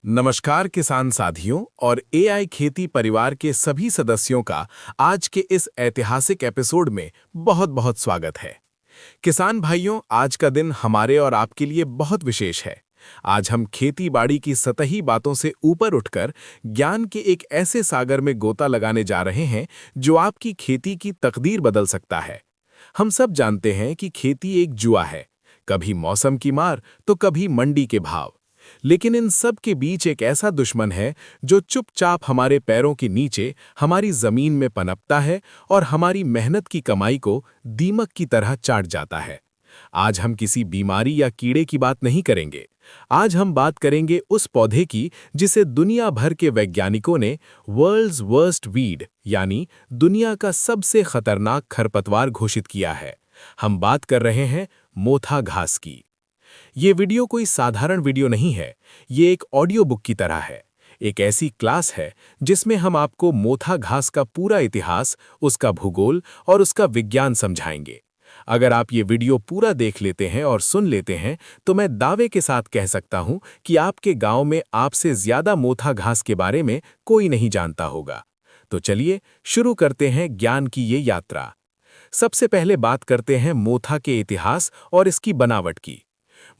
नमस्कार किसान साथियों और एआई खेती परिवार के सभी सदस्यों का आज के इस ऐतिहासिक एपिसोड में बहुत-बहुत स्वागत है। किसान भाइयों, आज का दिन हमारे और आपके लिए बहुत विशेष है। आज हम खेती बाड़ी की सतही बातों से ऊपर उठकर ज्ञान के एक ऐसे सागर में गोता लगाने जा रहे हैं जो आपकी खेती की तकदीर बदल सकता है। हम सब जानते हैं कि खेती एक जुआ है, कभी मौसम की मार तो कभी मंडी के भाव। लेकिन इन सब के बीच एक ऐसा दुश्मन है जो चुपचाप हमारे पैरों के नीचे हमारी जमीन में पनपता है और हमारी मेहनत की कमाई को दीमक की तरह चाट जाता है। आज हम किसी बीमारी या कीड़े की बात नहीं करेंगे। आज हम बात करेंगे उस पौधे की जिसे दुनिया भर के वैज्ञानिकों ने वर्ल्ड्स वर्स्ट वीड यानी दुनिया का सबसे खतरनाक खरपतवार घोषित किया है। हम बात कर रहे हैं मोथा घास की। ये वीडियो कोई साधारण वीडियो नहीं है, ये एक ऑडियो बुक की तरह है। एक ऐसी क्लास है जिसमें हम आपको मोथा घास का पूरा इतिहास, उसका भूगोल और उसका विज्ञान समझाएंगे। अगर आप ये वीडियो पूरा देख लेते हैं और सुन लेते हैं तो मैं दावे के साथ कह सकता हूं कि आपके गांव में आपसे ज्यादा मोथा घास के बारे में कोई नहीं जानता होगा। तो चलिए शुरू करते हैं ज्ञान की ये यात्रा। सबसे पहले बात करते हैं मोथा के इतिहास और इसकी बनावट की।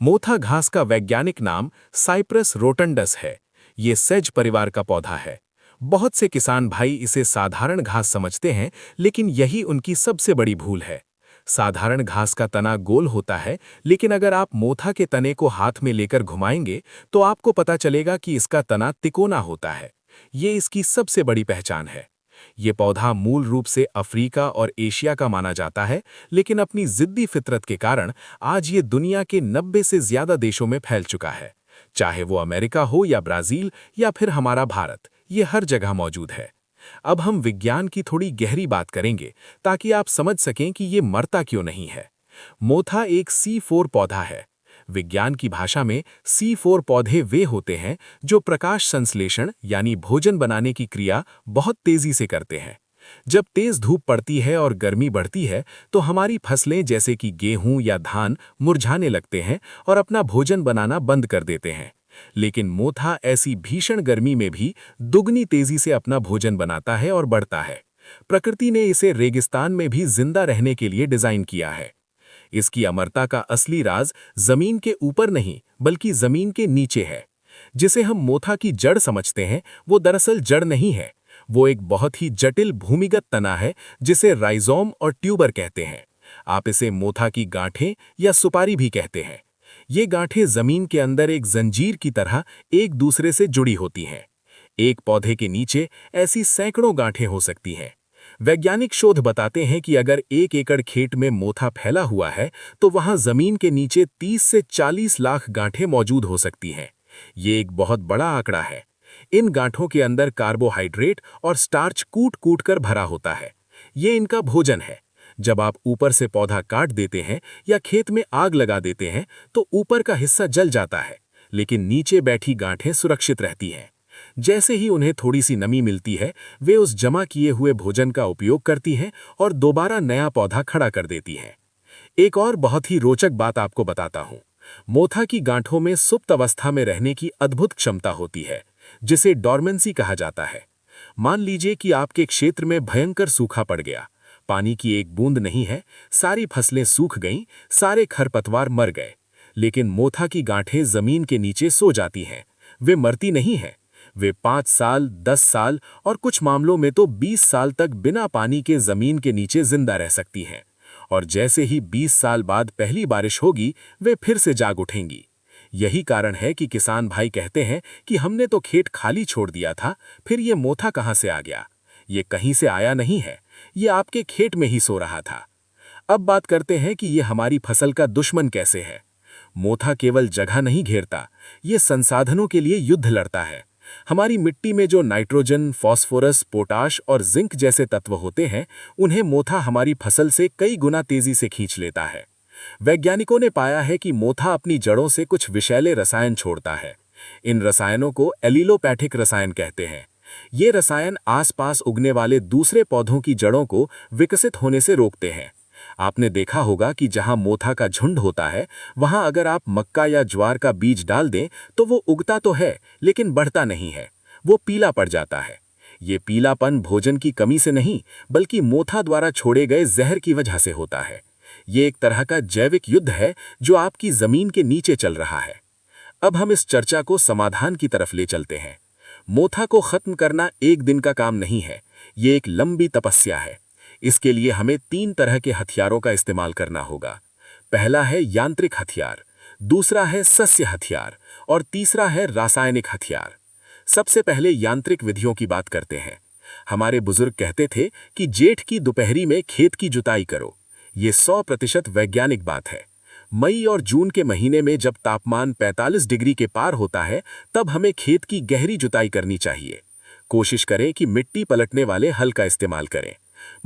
मोथा घास का वैज्ञानिक नाम साइप्रस रोटंडस है। ये सेज परिवार का पौधा है। बहुत से किसान भाई इसे साधारण घास समझते हैं, लेकिन यही उनकी सबसे बड़ी भूल है। साधारण घास का तना गोल होता है, लेकिन अगर आप मोथा के तने को हाथ में लेकर घुमाएंगे तो आपको पता चलेगा कि इसका तना तिकोना होता है। ये इसकी सबसे बड़ी पहचान है। ये पौधा मूल रूप से अफ्रीका और एशिया का माना जाता है, लेकिन अपनी जिद्दी फितरत के कारण आज ये दुनिया के 90 से ज्यादा देशों में फैल चुका है। चाहे वो अमेरिका हो या ब्राजील या फिर हमारा भारत, ये हर जगह मौजूद है। अब हम विज्ञान की थोड़ी गहरी बात करेंगे ताकि आप समझ सकें कि ये मरता क्यों नहीं है। मोथा एक C4 पौधा है। विज्ञान की भाषा में C4 पौधे वे होते हैं जो प्रकाश संश्लेषण यानी भोजन बनाने की क्रिया बहुत तेजी से करते हैं। जब तेज धूप पड़ती है और गर्मी बढ़ती है तो हमारी फसलें जैसे कि गेहूं या धान मुरझाने लगते हैं और अपना भोजन बनाना बंद कर देते हैं। लेकिन मोथा ऐसी भीषण गर्मी में भी दुगनी तेजी से अपना भोजन बनाता है और बढ़ता है। प्रकृति ने इसे रेगिस्तान में भी जिंदा रहने के लिए डिजाइन किया है। इसकी अमरता का असली राज जमीन के ऊपर नहीं बल्कि जमीन के नीचे है। जिसे हम मोथा की जड़ समझते हैं, वो दरअसल जड़ नहीं है। वो एक बहुत ही जटिल भूमिगत तना है जिसे राइजोम और ट्यूबर कहते हैं। आप इसे मोथा की गांठें या सुपारी भी कहते हैं। ये गांठें जमीन के अंदर एक जंजीर की तरह एक दूसरे से जुड़ी होती हैं। एक पौधे के नीचे ऐसी सैकड़ों गांठें हो सकती हैं। वैज्ञानिक शोध बताते हैं कि अगर 1 एकड़ खेत में मोथा फैला हुआ है तो वहां जमीन के नीचे 30 से 40 लाख गांठें मौजूद हो सकती हैं। ये एक बहुत बड़ा आंकड़ा है। इन गांठों के अंदर कार्बोहाइड्रेट और स्टार्च कूट कूट कर भरा होता है। ये इनका भोजन है। जब आप ऊपर से पौधा काट देते हैं या खेत में आग लगा देते हैं तो ऊपर का हिस्सा जल जाता है, लेकिन नीचे बैठी गांठें सुरक्षित रहती हैं। जैसे ही उन्हें थोड़ी सी नमी मिलती है, वे उस जमा किए हुए भोजन का उपयोग करती हैं और दोबारा नया पौधा खड़ा कर देती हैं। एक और बहुत ही रोचक बात आपको बताता हूं। मोथा की गांठों में सुप्त अवस्था में रहने की अद्भुत क्षमता होती है, जिसे डॉर्मेंसी कहा जाता है। मान लीजिए कि आपके क्षेत्र में भयंकर सूखा पड़ गया, पानी की एक बूंद नहीं है, सारी फसलें सूख गईं, सारे खरपतवार मर गए। लेकिन मोथा की गांठें जमीन के नीचे सो जाती हैं। वे मरती नहीं हैं। वे 5 साल, 10 साल और कुछ मामलों में तो 20 साल तक बिना पानी के जमीन के नीचे जिंदा रह सकती हैं। और जैसे ही 20 साल बाद पहली बारिश होगी, वे फिर से जाग उठेंगी। यही कारण है कि किसान भाई कहते हैं कि हमने तो खेत खाली छोड़ दिया था, फिर ये मोथा कहां से आ गया। ये कहीं से आया नहीं है, ये आपके खेत में ही सो रहा था। अब बात करते हैं कि ये हमारी फसल का दुश्मन कैसे है। मोथा केवल जगह नहीं घेरता, ये संसाधनों के लिए युद्ध लड़ता है। हमारी मिट्टी में जो नाइट्रोजन, फास्फोरस, पोटाश और जिंक जैसे तत्व होते हैं, उन्हें मोथा हमारी फसल से कई गुना तेजी से खींच लेता है। वैज्ञानिकों ने पाया है कि मोथा अपनी जड़ों से कुछ विषैले रसायन छोड़ता है। इन रसायनों को एलिलोपैथिक रसायन कहते हैं। ये रसायन आसपास उगने वाले दूसरे पौधों की जड़ों को विकसित होने से रोकते हैं। आपने देखा होगा कि जहां मोथा का झुंड होता है, वहां अगर आप मक्का या ज्वार का बीज डाल दें तो वो उगता तो है, लेकिन बढ़ता नहीं है। वो पीला पड़ जाता है। ये पीलापन भोजन की कमी से नहीं, बल्कि मोथा द्वारा छोड़े गए जहर की वजह से होता है। ये एक तरह का जैविक युद्ध है जो आपकी जमीन के नीचे चल रहा है। अब हम इस चर्चा को समाधान की तरफ ले चलते हैं। मोथा को खत्म करना एक दिन का काम नहीं है, ये एक लंबी तपस्या है। इसके लिए हमें 3 तरह के हथियारों का इस्तेमाल करना होगा। पहला है यांत्रिक हथियार, दूसरा है सस्य हथियार और तीसरा है रासायनिक हथियार। सबसे पहले यांत्रिक विधियों की बात करते हैं। हमारे बुजुर्ग कहते थे कि जेठ की दोपहरी में खेत की जुताई करो। ये 100% वैज्ञानिक बात है। मई और जून के महीने में जब तापमान 45 डिग्री के पार होता है, तब हमें खेत की गहरी जुताई करनी चाहिए। कोशिश करें कि मिट्टी पलटने वाले हल का इस्तेमाल करें।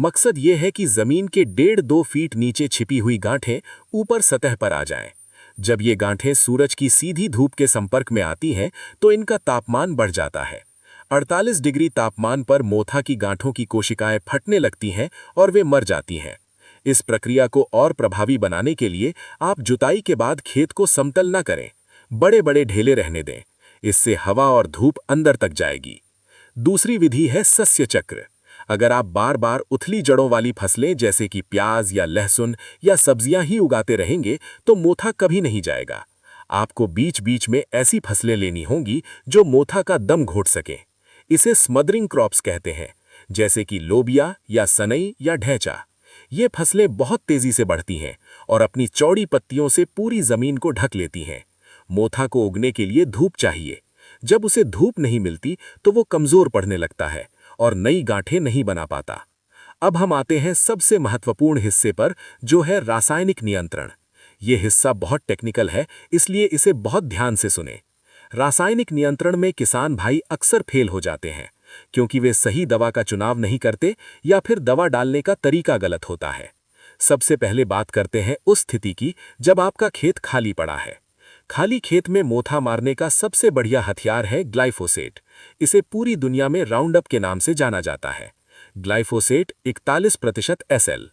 मकसद ये है कि जमीन के 1.5-2 फीट नीचे छिपी हुई गांठें ऊपर सतह पर आ जाएं। जब ये गांठें सूरज की सीधी धूप के संपर्क में आती हैं, तो इनका तापमान बढ़ जाता है। 48 डिग्री तापमान पर मोथा की गांठों की कोशिकाएं फटने लगती हैं और वे मर जाती हैं। इस प्रक्रिया को और प्रभावी बनाने के लिए आप जुताई के बाद खेत को समतल न करें, बड़े बड़े ढेले रहने दें। इससे हवा और धूप अंदर तक जाएगी। दूसरी विधि है सस्य चक्र। अगर आप बार बार उथली जड़ों वाली फसलें जैसे कि प्याज या लहसुन या सब्जियां ही उगाते रहेंगे, तो मोथा कभी नहीं जाएगा। आपको बीच बीच में ऐसी फसलें लेनी होंगी जो मोथा का दम घोट सकें। इसे स्मदरिंग क्रॉप्स कहते हैं, जैसे कि लोबिया या सनई या ढैंचा। ये फसलें बहुत तेजी से बढ़ती हैं और अपनी चौड़ी पत्तियों से पूरी जमीन को ढक लेती हैं। मोथा को उगने के लिए धूप चाहिए। जब उसे धूप नहीं मिलती तो वो कमजोर पड़ने लगता है और नई गांठें नहीं बना पाता। अब हम आते हैं सबसे महत्वपूर्ण हिस्से पर, जो है रासायनिक नियंत्रण। ये हिस्सा बहुत टेक्निकल है, इसलिए इसे बहुत ध्यान से सुनें। रासायनिक नियंत्रण में किसान भाई अक्सर फेल हो जाते हैं, क्योंकि वे सही दवा का चुनाव नहीं करते या फिर दवा डालने का तरीका गलत होता है। सबसे पहले बात करते हैं उस स्थिति की जब आपका खेत खाली पड़ा है। खाली खेत में मोथा मारने का सबसे बढ़िया हथियार है ग्लाइफोसेट। इसे पूरी दुनिया में राउंडअप के नाम से जाना जाता है। Glyphosate 41% SL।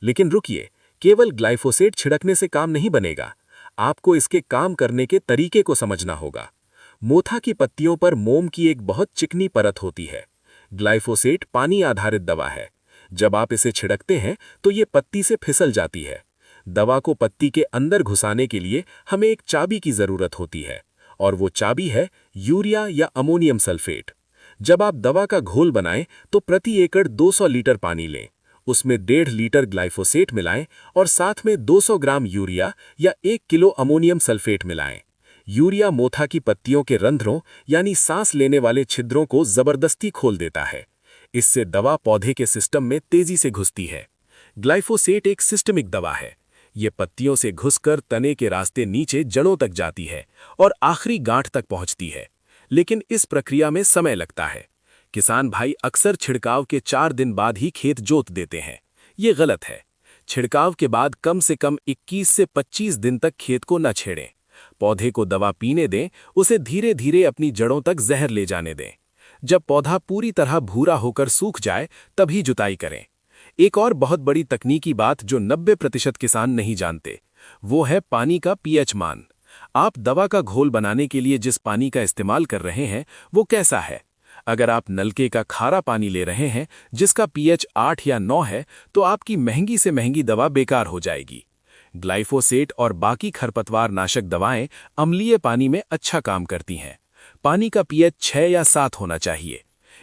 लेकिन रुकिए, केवल ग्लाइफोसेट छिड़कने से काम नहीं बनेगा। आपको इसके काम करने के तरीके को समझना होगा। मोथा की पत्तियों पर मोम की एक बहुत चिकनी परत होती है। ग्लाइफोसेट पानी आधारित दवा है। जब आप इसे छिड़कते हैं तो ये पत्ती से फिसल जाती है। दवा को पत्ती के अंदर घुसाने के लिए हमें एक चाबी की जरूरत होती है, और वो चाबी है यूरिया या अमोनियम सल्फेट। जब आप दवा का घोल बनाएं तो प्रति एकड़ 200 लीटर पानी लें, उसमें 1.5 लीटर ग्लाइफोसेट मिलाएं और साथ में 200 ग्राम यूरिया या 1 किलो अमोनियम सल्फेट मिलाएं। यूरिया मोथा की पत्तियों के रंध्रों यानी सांस लेने वाले छिद्रों को जबरदस्ती खोल देता है। इससे दवा पौधे के सिस्टम में तेजी से घुसती है। ग्लाइफोसेट एक सिस्टमिक दवा है। ये पत्तियों से घुसकर तने के रास्ते नीचे जड़ों तक जाती है और आखिरी गांठ तक पहुंचती है। लेकिन इस प्रक्रिया में समय लगता है। किसान भाई अक्सर छिड़काव के 4 दिन बाद ही खेत जोत देते हैं। ये गलत है। छिड़काव के बाद कम से कम 21 से 25 दिन तक खेत को न छेड़ें। पौधे को दवा पीने दें, उसे धीरे धीरे अपनी जड़ों तक जहर ले जाने दें। जब पौधा पूरी तरह भूरा होकर सूख जाए, तभी जुताई करें। एक और बहुत बड़ी तकनीकी बात जो 90% किसान नहीं जानते, वो है पानी का पीएच मान। आप दवा का घोल बनाने के लिए जिस पानी का इस्तेमाल कर रहे हैं, वो कैसा है? अगर आप नलके का खारा पानी ले रहे हैं जिसका पीएच 8 या 9 है, तो आपकी महंगी से महंगी दवा बेकार हो जाएगी। ग्लाइफोसेट और बाकी खरपतवार नाशक दवाएं अम्लीय पानी में अच्छा काम करती हैं। पानी का पीएच 6 या 7 होना चाहिए।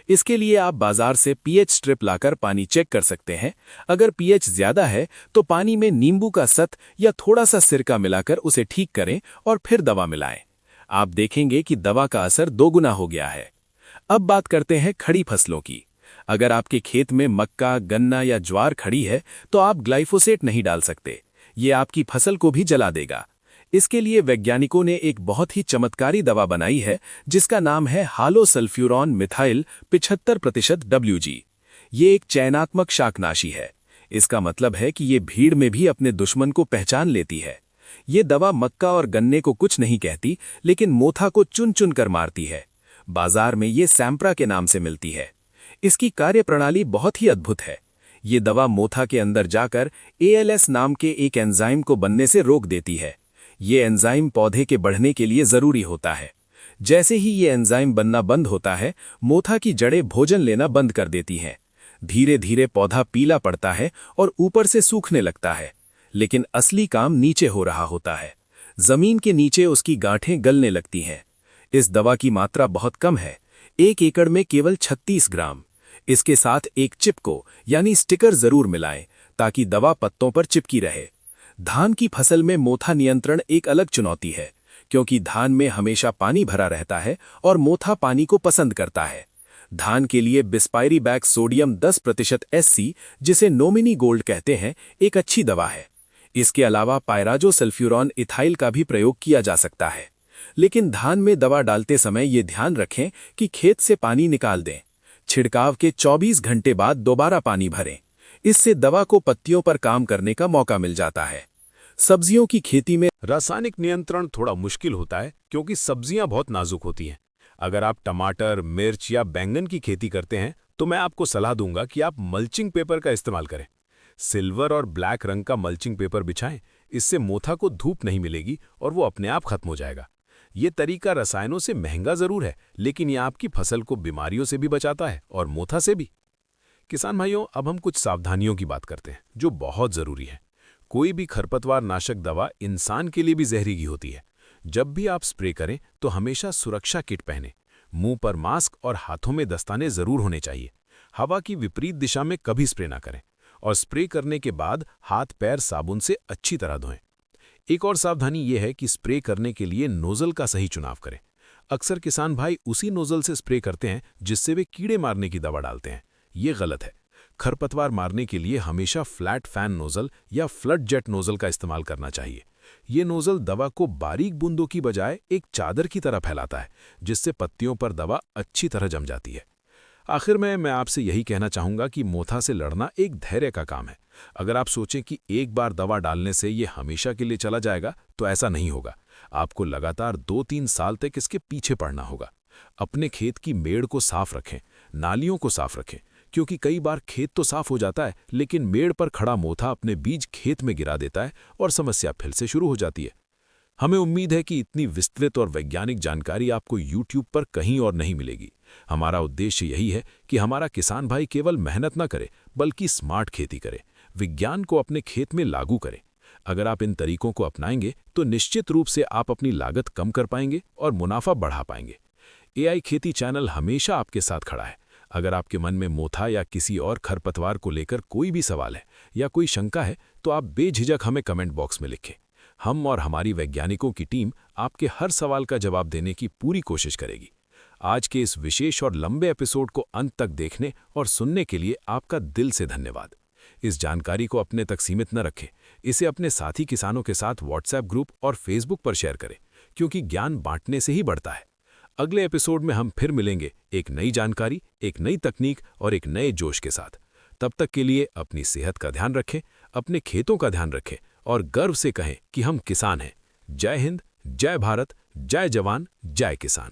इसके लिए आप बाजार से पीएच स्ट्रिप लाकर पानी चेक कर सकते हैं। अगर पीएच ज्यादा है तो पानी में नींबू का सत या थोड़ा सा सिरका मिलाकर उसे ठीक करें और फिर दवा मिलाएं। आप देखेंगे कि दवा का असर 2 गुना हो गया है। अब बात करते हैं खड़ी फसलों की। अगर आपके खेत में मक्का, गन्ना या ज्वार खड़ी है तो आप ग्लाइफोसेट नहीं डाल सकते। ये आपकी फसल को भी जला देगा। इसके लिए वैज्ञानिकों ने एक बहुत ही चमत्कारी दवा बनाई है जिसका नाम है हालोसल्फ्यूरॉन मिथाइल 75% WG। ये एक चयनात्मक शाकनाशी है। इसका मतलब है कि ये भीड़ में भी अपने दुश्मन को पहचान लेती है। ये दवा मक्का और गन्ने को कुछ नहीं कहती, लेकिन मोथा को चुन चुन कर मारती है। बाजार में ये सैम्प्रा के नाम से मिलती है। इसकी कार्यप्रणाली बहुत ही अद्भुत है। ये दवा मोथा के अंदर जाकर ALS नाम के एक एंजाइम को बनने से रोक देती है। ये एंजाइम पौधे के बढ़ने के लिए जरूरी होता है। जैसे ही ये एंजाइम बनना बंद होता है, मोथा की जड़ें भोजन लेना बंद कर देती हैं। धीरे धीरे पौधा पीला पड़ता है और ऊपर से सूखने लगता है। लेकिन असली काम नीचे हो रहा होता है। जमीन के नीचे उसकी गांठें गलने लगती हैं। इस दवा की मात्रा बहुत कम है, 1 एकड़ में केवल 36 ग्राम। इसके साथ एक चिपको यानी स्टिकर जरूर मिलाएं ताकि दवा पत्तों पर चिपकी रहे। धान की फसल में मोथा नियंत्रण एक अलग चुनौती है, क्योंकि धान में हमेशा पानी भरा रहता है और मोथा पानी को पसंद करता है। धान के लिए बिस्पायरीबैक सोडियम 10% SC, जिसे नोमिनी गोल्ड कहते हैं, एक अच्छी दवा है। इसके अलावा पायराजोसल्फ्यूरॉन इथाइल का भी प्रयोग किया जा सकता है। लेकिन धान में दवा डालते समय ये ध्यान रखें कि खेत से पानी निकाल दें। छिड़काव के 24 घंटे बाद दोबारा पानी भरें। इससे दवा को पत्तियों पर काम करने का मौका मिल जाता है। सब्जियों की खेती में रासायनिक नियंत्रण थोड़ा मुश्किल होता है, क्योंकि सब्जियां बहुत नाजुक होती हैं। अगर आप टमाटर, मिर्च या बैंगन की खेती करते हैं तो मैं आपको सलाह दूंगा कि आप मल्चिंग पेपर का इस्तेमाल करें। सिल्वर और ब्लैक रंग का मल्चिंग पेपर बिछाएं। इससे मोथा को धूप नहीं मिलेगी और वो अपने आप खत्म हो जाएगा। ये तरीका रसायनों से महंगा जरूर है, लेकिन ये आपकी फसल को बीमारियों से भी बचाता है और मोथा से भी। किसान भाइयों, अब हम कुछ सावधानियों की बात करते हैं जो बहुत जरूरी है। कोई भी खरपतवार नाशक दवा इंसान के लिए भी जहरीली होती है। जब भी आप स्प्रे करें तो हमेशा सुरक्षा किट पहनें। मुंह पर मास्क और हाथों में दस्ताने जरूर होने चाहिए। हवा की विपरीत दिशा में कभी स्प्रे ना करें और स्प्रे करने के बाद हाथ पैर साबुन से अच्छी तरह धोएं। एक और सावधानी ये है कि स्प्रे करने के लिए नोजल का सही चुनाव करें। अक्सर किसान भाई उसी नोजल से स्प्रे करते हैं जिससे वे कीड़े मारने की दवा डालते हैं। ये गलत है। खरपतवार मारने के लिए हमेशा फ्लैट फैन नोजल या फ्लड जेट नोजल का इस्तेमाल करना चाहिए। ये नोजल दवा को बारीक बूंदों की बजाय एक चादर की तरह फैलाता है, जिससे पत्तियों पर दवा अच्छी तरह जम जाती है। आखिर में मैं आपसे यही कहना चाहूँगा कि मोथा से लड़ना एक धैर्य का काम है। अगर आप सोचें कि एक बार दवा डालने से ये हमेशा के लिए चला जाएगा, तो ऐसा नहीं होगा। आपको लगातार 2-3 साल तक इसके पीछे पड़ना होगा। अपने खेत की मेड़ को साफ रखें, नालियों को साफ रखें, क्योंकि कई बार खेत तो साफ हो जाता है, लेकिन मेड़ पर खड़ा मोथा अपने बीज खेत में गिरा देता है और समस्या फिर से शुरू हो जाती है। हमें उम्मीद है कि इतनी विस्तृत और वैज्ञानिक जानकारी आपको YouTube पर कहीं और नहीं मिलेगी। हमारा उद्देश्य यही है कि हमारा किसान भाई केवल मेहनत न करे, बल्कि स्मार्ट खेती करे, विज्ञान को अपने खेत में लागू करे। अगर आप इन तरीकों को अपनाएंगे तो निश्चित रूप से आप अपनी लागत कम कर पाएंगे और मुनाफा बढ़ा पाएंगे। AI खेती चैनल हमेशा आपके साथ खड़ा है। अगर आपके मन में मोथा या किसी और खरपतवार को लेकर कोई भी सवाल है या कोई शंका है, तो आप बेझिझक हमें कमेंट बॉक्स में लिखें। हम और हमारी वैज्ञानिकों की टीम आपके हर सवाल का जवाब देने की पूरी कोशिश करेगी। आज के इस विशेष और लंबे एपिसोड को अंत तक देखने और सुनने के लिए आपका दिल से धन्यवाद। इस जानकारी को अपने तक सीमित न रखें, इसे अपने साथी किसानों के साथ व्हाट्सएप ग्रुप और फेसबुक पर शेयर करें, क्योंकि ज्ञान बांटने से ही बढ़ता है। अगले एपिसोड में हम फिर मिलेंगे एक नई जानकारी, एक नई तकनीक और एक नए जोश के साथ। तब तक के लिए अपनी सेहत का ध्यान रखें, अपने खेतों का ध्यान रखें और गर्व से कहें कि हम किसान हैं। जय हिंद, जय भारत, जय जवान, जय किसान।